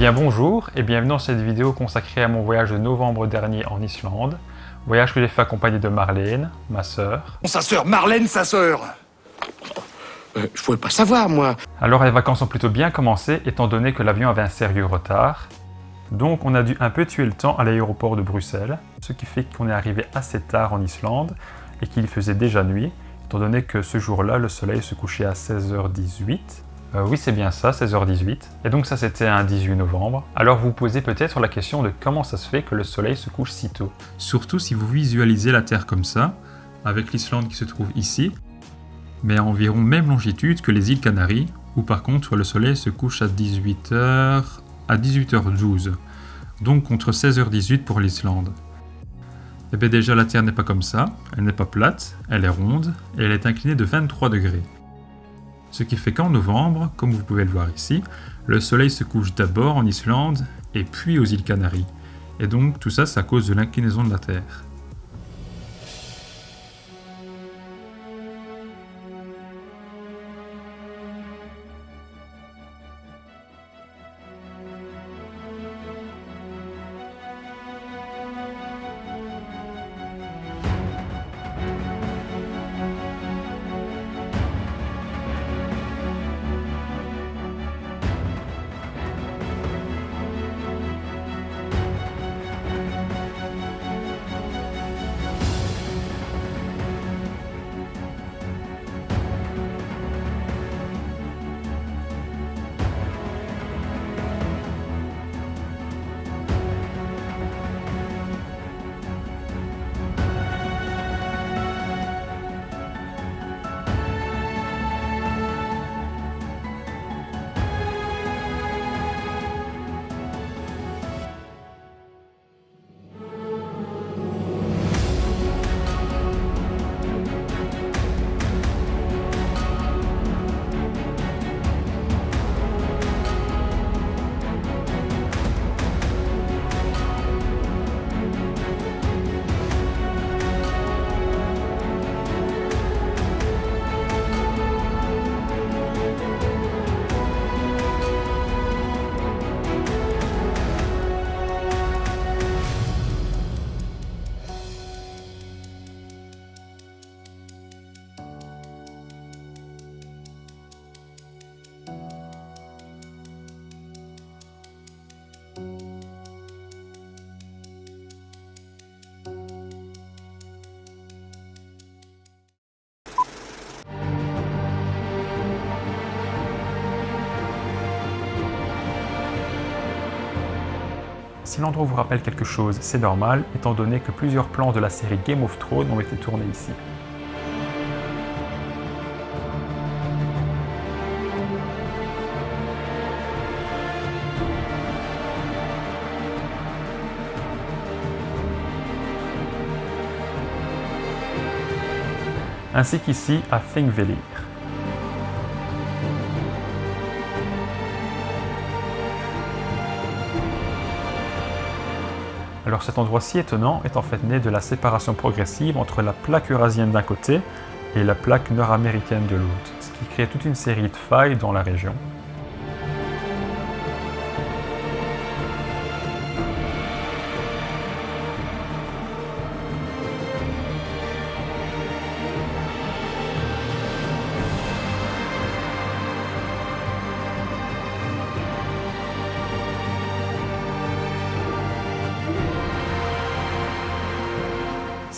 bien bonjour et bienvenue dans cette vidéo consacrée à mon voyage de novembre dernier en Islande. Voyage que j'ai fait accompagné de Marlène, ma sœur. Sa sœur, Marlène, sa sœur. Je pouvais pas savoir, moi. Alors les vacances ont plutôt bien commencé étant donné que l'avion avait un sérieux retard. Donc on a dû un peu tuer le temps à l'aéroport de Bruxelles, ce qui fait qu'on est arrivé assez tard en Islande et qu'il faisait déjà nuit, étant donné que ce jour-là, le soleil se couchait à 16h18. Oui, c'est bien ça, 16h18. Et donc ça, c'était un 18 novembre. Alors vous vous posez peut-être la question de comment ça se fait que le soleil se couche si tôt. Surtout si vous visualisez la Terre comme ça, avec l'Islande qui se trouve ici, mais à environ même longitude que les îles Canaries, où par contre le soleil se couche à 18h12, donc contre 16h18 pour l'Islande. Et bien déjà la Terre n'est pas comme ça, elle n'est pas plate, elle est ronde, et elle est inclinée de 23 degrés. Ce qui fait qu'en novembre, comme vous pouvez le voir ici, le soleil se couche d'abord en Islande et puis aux îles Canaries. Et donc tout ça, c'est à cause de l'inclinaison de la Terre. Si l'endroit vous rappelle quelque chose, c'est normal, étant donné que plusieurs plans de la série Game of Thrones ont été tournés ici. Ainsi qu'ici à Thingvellir. Alors cet endroit si étonnant est en fait né de la séparation progressive entre la plaque eurasienne d'un côté et la plaque nord-américaine de l'autre, ce qui crée toute une série de failles dans la région.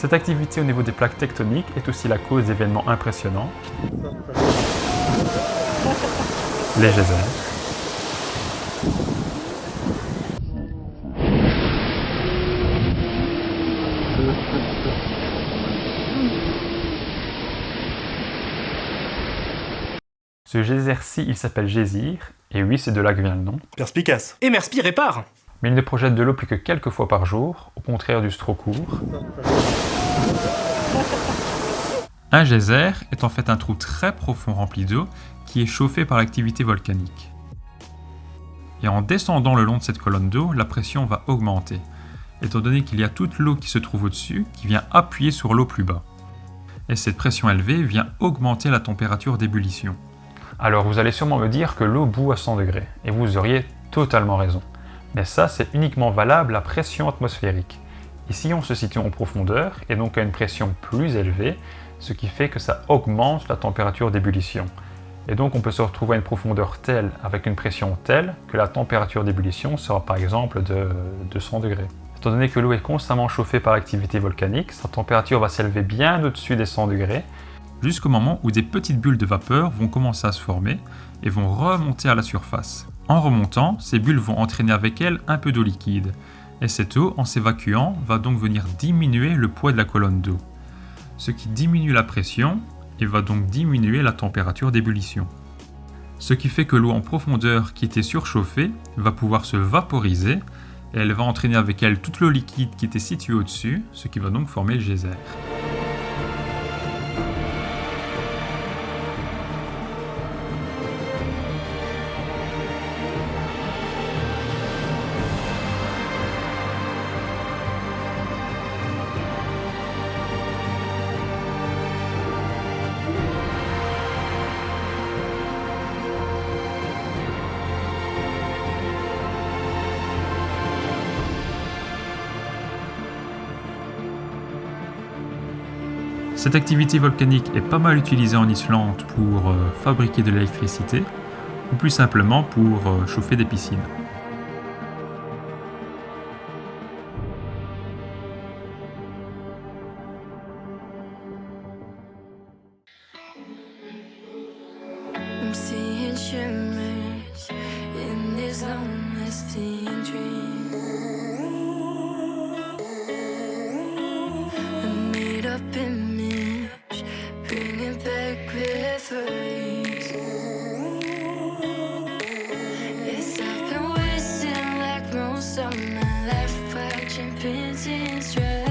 Cette activité au niveau des plaques tectoniques est aussi la cause d'événements impressionnants. Les geysers. Ce geyser-ci, il s'appelle Geysir, et oui, c'est de là que vient le nom. Perspicace. Et Merspi répare. Mais il ne projette de l'eau plus que quelques fois par jour, au contraire du Strokour. Un geyser est en fait un trou très profond rempli d'eau qui est chauffé par l'activité volcanique. Et en descendant le long de cette colonne d'eau, la pression va augmenter, étant donné qu'il y a toute l'eau qui se trouve au-dessus qui vient appuyer sur l'eau plus bas. Et cette pression élevée vient augmenter la température d'ébullition. Alors vous allez sûrement me dire que l'eau bout à 100 degrés, et vous auriez totalement raison. Mais ça, c'est uniquement valable à pression atmosphérique. Ici, on se situe en profondeur et donc à une pression plus élevée, ce qui fait que ça augmente la température d'ébullition. Et donc on peut se retrouver à une profondeur telle, avec une pression telle, que la température d'ébullition sera par exemple de 200 degrés. Étant donné que l'eau est constamment chauffée par l'activité volcanique, sa température va s'élever bien au-dessus des 100 degrés, jusqu'au moment où des petites bulles de vapeur vont commencer à se former et vont remonter à la surface. En remontant, ces bulles vont entraîner avec elles un peu d'eau liquide. Et cette eau, en s'évacuant, va donc venir diminuer le poids de la colonne d'eau, ce qui diminue la pression et va donc diminuer la température d'ébullition. Ce qui fait que l'eau en profondeur qui était surchauffée va pouvoir se vaporiser et elle va entraîner avec elle toute l'eau liquide qui était située au-dessus, ce qui va donc former le geyser. Cette activité volcanique est pas mal utilisée en Islande pour fabriquer de l'électricité ou plus simplement pour chauffer des piscines. I'm seeing shimmers in this long-lasting dream. A made-up image, bringing back memories. Yes, I've been wasting like most of my life watching paintings dry.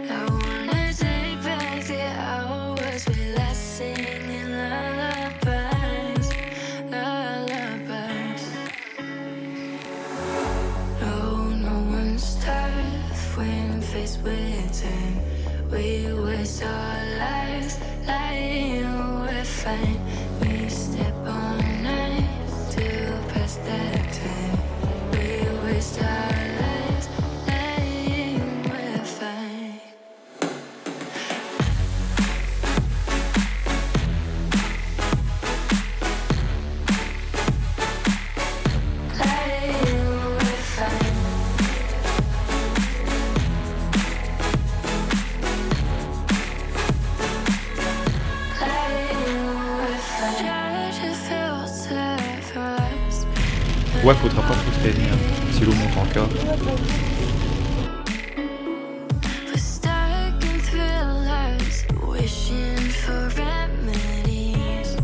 I wanna take back the hours we last singing lullabies, lullabies. No one's tough when faced with time. We waste our lives lying, we're fine. We step on knives to pass that time. We waste our lives lying, we're fine. Ouais, faudra pas tout traîner si l'eau monte encore. We're stuck in thrillers, wishing for remedies.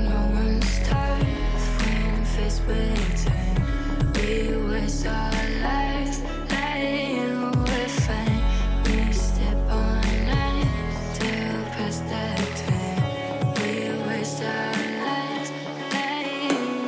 No one's tough when faced with time. We waste our lives lying, we're fine. We step on knives to pass that time. We waste our lives lying,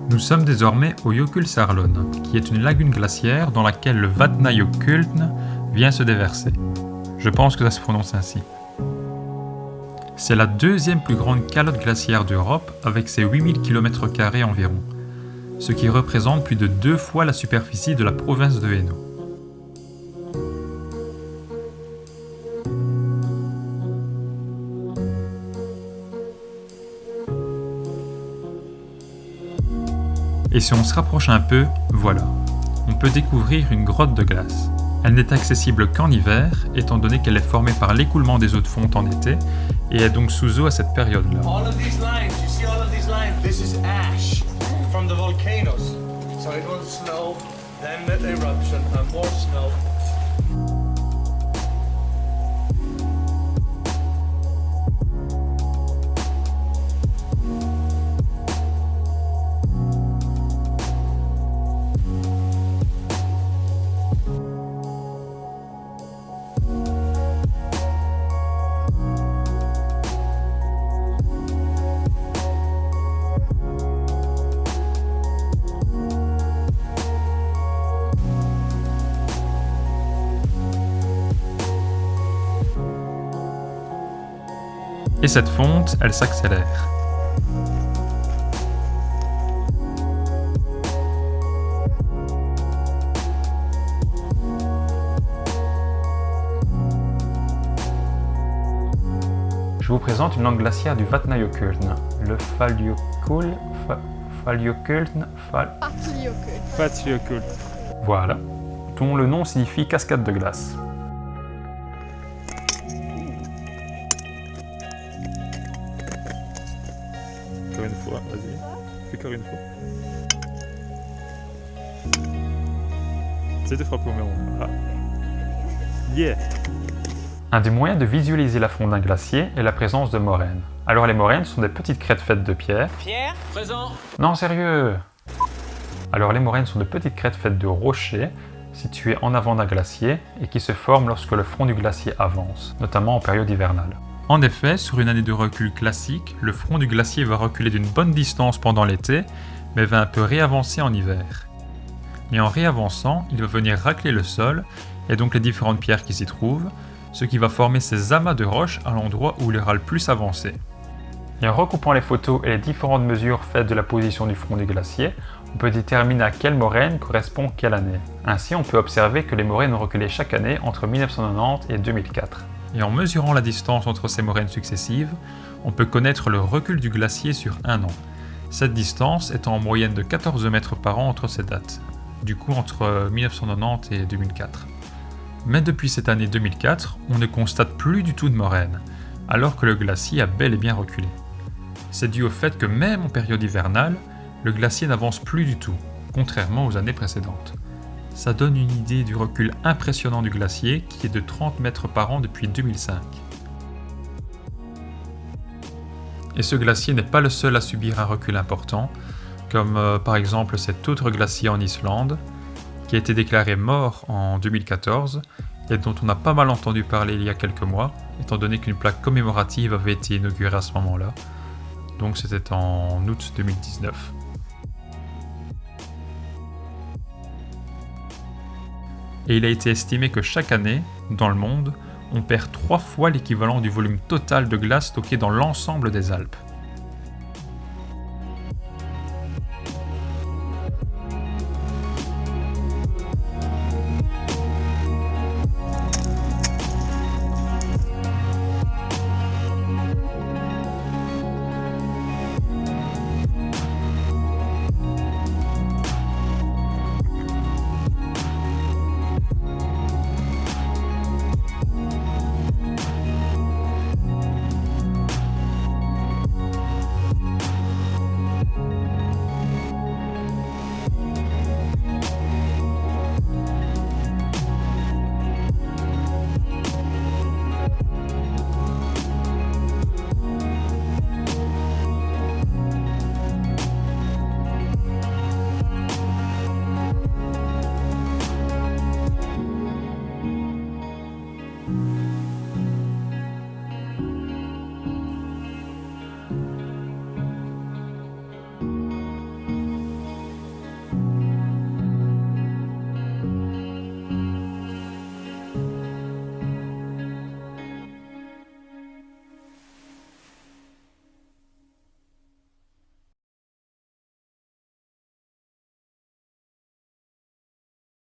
Nous sommes désormais au Jökulsárlón, qui est une lagune glaciaire dans laquelle le Vatnajökull vient se déverser. Je pense que ça se prononce ainsi. C'est la deuxième plus grande calotte glaciaire d'Europe avec ses 8000 km² environ, ce qui représente plus de 2 fois la superficie de la province de Hainaut. Et si on se rapproche un peu, voilà, on peut découvrir une grotte de glace. Elle n'est accessible qu'en hiver, étant donné qu'elle est formée par l'écoulement des eaux de fonte en été, et est donc sous eau à cette période-là. All of these lines, you see all of these lines? This is ash from the volcanoes. So it was snow, then the eruption, and more snow. Et cette fonte, elle s'accélère. Je vous présente une langue glaciaire du Vatnajökull, le Falljökull, voilà, dont le nom signifie cascade de glace. Encore une fois, vas-y, fais encore une fois. C'est de frapper au mur. Ah. Yeah! Un des moyens de visualiser la fonte d'un glacier est la présence de moraines. Alors les moraines sont des petites crêtes faites de pierre. Pierre, présent. Non, sérieux! Alors les moraines sont de petites crêtes faites de rochers situées en avant d'un glacier et qui se forment lorsque le front du glacier avance, notamment en période hivernale. En effet, sur une année de recul classique, le front du glacier va reculer d'une bonne distance pendant l'été, mais va un peu réavancer en hiver. Et en réavançant, il va venir racler le sol, et donc les différentes pierres qui s'y trouvent, ce qui va former ces amas de roches à l'endroit où il aura le plus avancé. Et en recoupant les photos et les différentes mesures faites de la position du front du glacier, on peut déterminer à quelle moraine correspond quelle année. Ainsi, on peut observer que les moraines ont reculé chaque année entre 1990 et 2004. Et en mesurant la distance entre ces moraines successives, on peut connaître le recul du glacier sur un an. Cette distance étant en moyenne de 14 mètres par an entre ces dates, du coup entre 1990 et 2004. Mais depuis cette année 2004, on ne constate plus du tout de moraines, alors que le glacier a bel et bien reculé. C'est dû au fait que même en période hivernale, le glacier n'avance plus du tout, contrairement aux années précédentes. Ça donne une idée du recul impressionnant du glacier qui est de 30 mètres par an depuis 2005. Et ce glacier n'est pas le seul à subir un recul important, comme par exemple cet autre glacier en Islande, qui a été déclaré mort en 2014 et dont on a pas mal entendu parler il y a quelques mois, étant donné qu'une plaque commémorative avait été inaugurée à ce moment-là. Donc c'était en août 2019. Et il a été estimé que chaque année, dans le monde, on perd 3 fois l'équivalent du volume total de glace stocké dans l'ensemble des Alpes.